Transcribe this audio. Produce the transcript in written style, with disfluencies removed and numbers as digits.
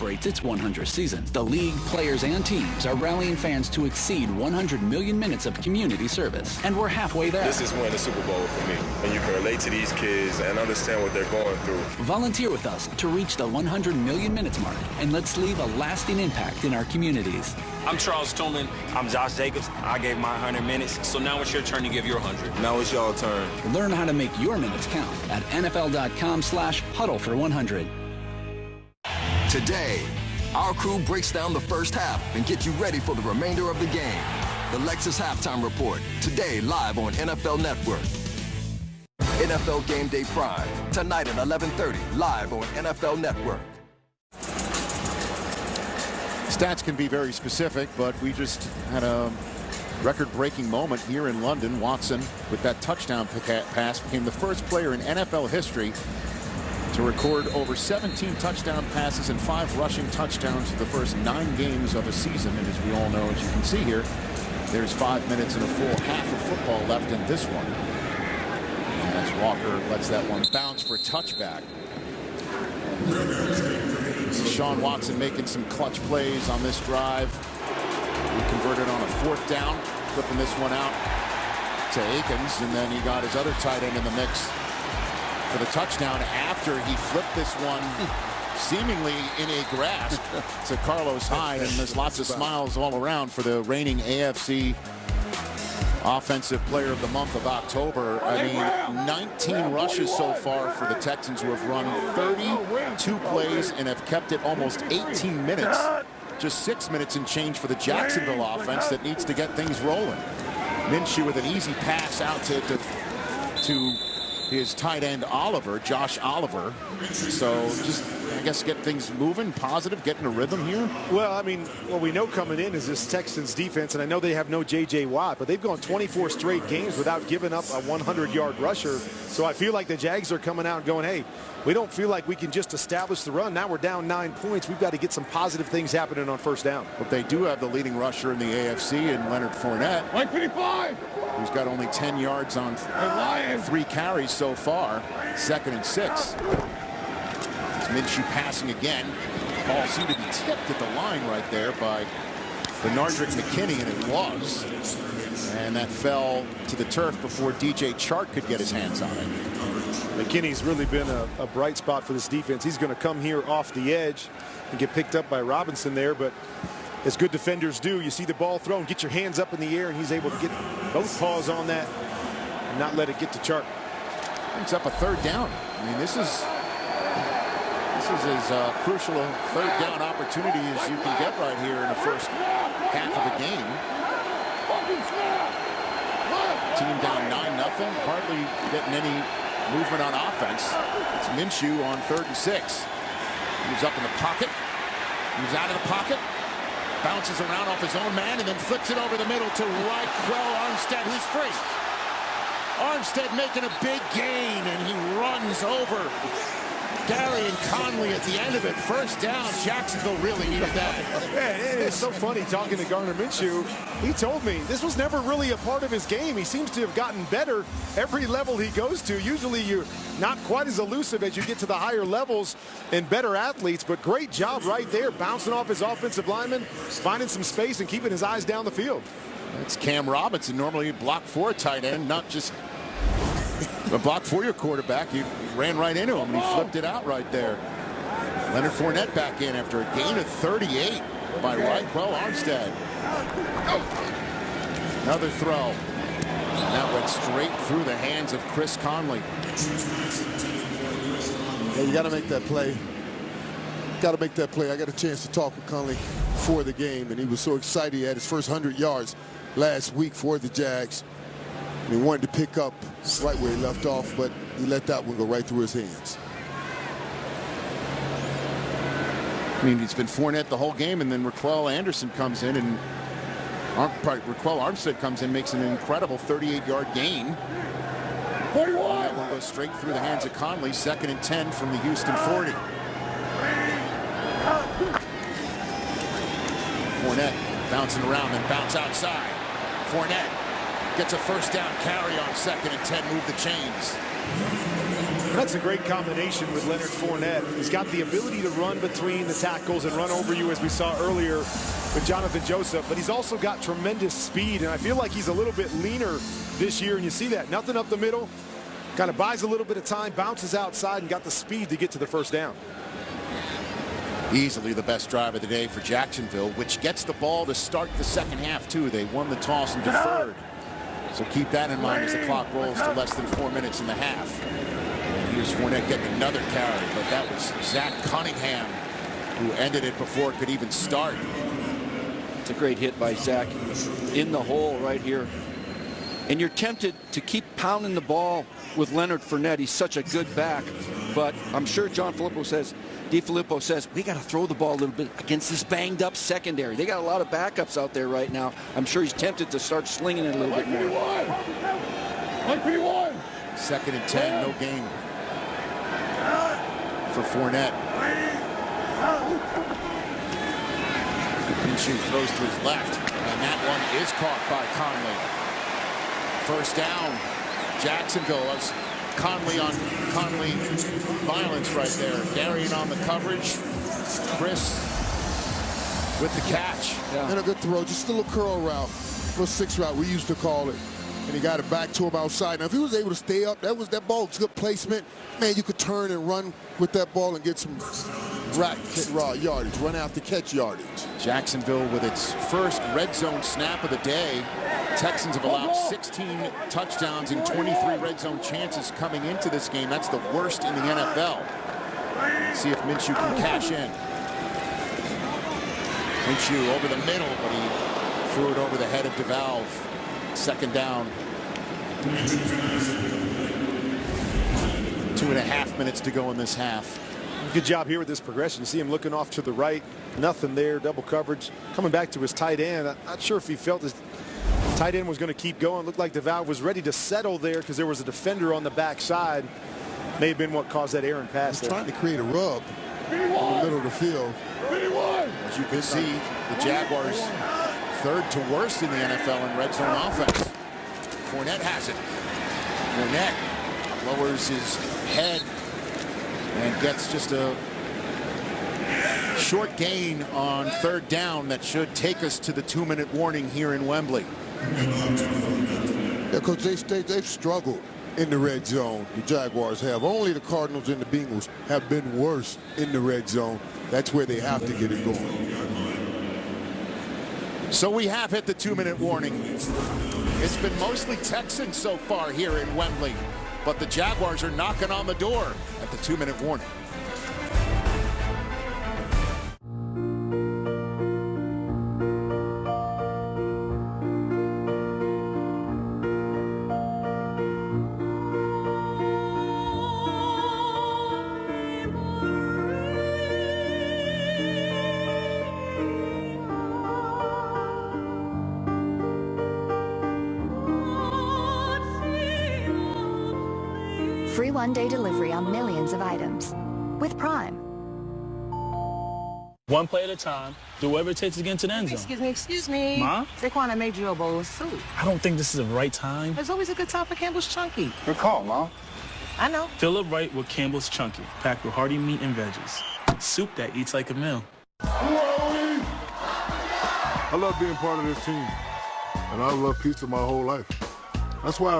celebrates its 100th season. The league, players, and teams are rallying fans to exceed 100 million minutes of community service. And we're halfway there. This is winning the Super Bowl for me. And you can relate to these kids and understand what they're going through. Volunteer with us to reach the 100 million minutes mark, and let's leave a lasting impact in our communities. I'm Charles Tillman. I'm Josh Jacobs. I gave my 100 minutes, so now it's your turn to give your 100. Now it's your turn. Learn how to make your minutes count at NFL.com/huddle-for-100. Today, our crew breaks down the first half and gets you ready for the remainder of the game. The Lexus Halftime Report, today live on NFL Network. NFL Game Day Prime, tonight at 11:30, live on NFL Network. Stats can be very specific, but we just had a record-breaking moment here in London. Watson, with that touchdown pass, became the first player in NFL history to record over 17 touchdown passes and 5 rushing touchdowns for the first 9 games of a season. And as we all know, as you can see here, there's 5 minutes and a full half of football left in this one. And as Walker lets that one bounce for a touchback. Sean Watson making some clutch plays on this drive. He converted on a 4th down, flipping this one out to Akins, and then he got his other tight end in the mix for the touchdown after he flipped this one seemingly in a grasp to Carlos Hyde. And there's lots of smiles all around for the reigning AFC Offensive Player of the Month of October. I mean, 19 rushes so far for the Texans, who have run 32 plays and have kept it almost 18 minutes. Just 6 minutes and change for the Jacksonville offense that needs to get things rolling. Minshew with an easy pass out to his tight end Josh Oliver. So just, I guess, get things moving, positive, getting a rhythm here. Well, I mean, what we know coming in is this Texans defense, and I know they have no J.J. Watt, but they've gone 24 straight games without giving up a 100-yard rusher. So I feel like the Jags are coming out and going, hey, we don't feel like we can just establish the run. Now we're down 9 points. We've got to get some positive things happening on first down. But they do have the leading rusher in the AFC in Leonard Fournette, 155, who's got only 10 yards on 3 carries so far. 2nd and 6. Minshew passing again. Ball seemed to be tipped at the line right there by Benardrick McKinney, and it was. And that fell to the turf before DJ Chark could get his hands on it. McKinney's really been a bright spot for this defense. He's going to come here off the edge and get picked up by Robinson there, but as good defenders do, you see the ball thrown, get your hands up in the air, and he's able to get both paws on that and not let it get to Chark. It's up a 3rd down. I mean, this is as crucial a 3rd down opportunity as you can get right here in the first half of the game. Team down 9-0, hardly getting any movement on offense. It's Minshew on 3rd and 6. Moves up in the pocket, moves out of the pocket, bounces around off his own man, and then flips it over the middle to Raquel Armstead, who's free. Armstead making a big gain, and he runs over Gary and Conley at the end of it. First down. Jacksonville really needed that. Man, it is so funny talking to Gardner Minshew. He told me this was never really a part of his game. He seems to have gotten better every level he goes to. Usually you're not quite as elusive as you get to the higher levels and better athletes, but great job right there, bouncing off his offensive lineman, finding some space and keeping his eyes down the field. That's Cam Robinson, normally block for a tight end, not just a block for your quarterback. He ran right into him, and he flipped it out right there. Leonard Fournette back in after a gain of 38 by Raquel Armstead. Another throw. And that went straight through the hands of Chris Conley. Yeah, you got to make that play. Got to make that play. I got a chance to talk with Conley before the game, and he was so excited. He had his first 100 yards last week for the Jags. And he wanted to pick up right where he left off, but he let that one go right through his hands. I mean, it's been Fournette the whole game, and then Raquel Anderson comes in, and Raquel Armstead comes in, makes an incredible 38-yard gain. 41. That one goes straight through the hands of Conley. 2nd and 10 from the Houston 40. Fournette bouncing around and bounce outside. Fournette gets a first down carry on 2nd and 10. Move the chains. That's a great combination with Leonard Fournette. He's got the ability to run between the tackles and run over you, as we saw earlier with Jonathan Joseph, but he's also got tremendous speed, and I feel like he's a little bit leaner this year, and you see that. Nothing up the middle, kind of buys a little bit of time, bounces outside, and got the speed to get to the first down. Easily the best drive of the day for Jacksonville, which gets the ball to start the second half, too. They won the toss and deferred. So keep that in mind as the clock rolls to less than 4 minutes in the half. And here's Fournette getting another carry, but that was Zach Cunningham who ended it before it could even start. It's a great hit by Zach in the hole right here. And you're tempted to keep pounding the ball with Leonard Fournette. He's such a good back. But I'm sure DeFilippo says, we got to throw the ball a little bit against this banged up secondary. They got a lot of backups out there right now. I'm sure he's tempted to start slinging it a little bit more. 2nd and 10, no gain for Fournette. Minshew throws to his left, and that one is caught by Conley. First down, Jacksonville. That's Conley on Conley violence right there. Darian on the coverage. Chris with the catch. Yeah. And a good throw, just a little curl route, little 6 route we used to call it. And he got it back to him outside. Now, if he was able to stay up, that ball was good placement. Man, you could turn and run with that ball and get some yardage, run after catch yardage. Jacksonville with its first red zone snap of the day. Texans have allowed 16 touchdowns and 23 red zone chances coming into this game. That's the worst in the NFL. Let's see if Minshew can cash in. Minshew over the middle, but he threw it over the head of DeValve. 2nd down. 2.5 minutes to go in this half. Good job here with this progression. You see him looking off to the right. Nothing there, double coverage. Coming back to his tight end. I'm not sure if he felt his tight end was going to keep going. Looked like DeValve was ready to settle there because there was a defender on the backside. May have been what caused that errant pass there. Trying to create a rub in the middle of the field. As you can see, the Jaguars 3rd to worst in the NFL in red zone offense. Fournette has it. Fournette lowers his head and gets just a short gain on 3rd down that should take us to the 2-minute warning here in Wembley. Yeah, because they've struggled in the red zone. The Jaguars have. Only the Cardinals and the Bengals have been worse in the red zone. That's where they have to get it going. So we have hit the 2-minute warning. It's been mostly Texans so far here in Wembley, but the Jaguars are knocking on the door at the 2-minute warning. Free one-day delivery on millions of items. With Prime. One play at a time. Do whatever it takes to get into the end zone. Excuse me. Ma? Saquon, I made you a bowl of soup. I don't think this is the right time. There's always a good time for Campbell's Chunky. Good call, Mom. I know. Fill it right with Campbell's Chunky, packed with hearty meat and veggies. Soup that eats like a meal. I love being part of this team, and I've loved pizza my whole life. That's why I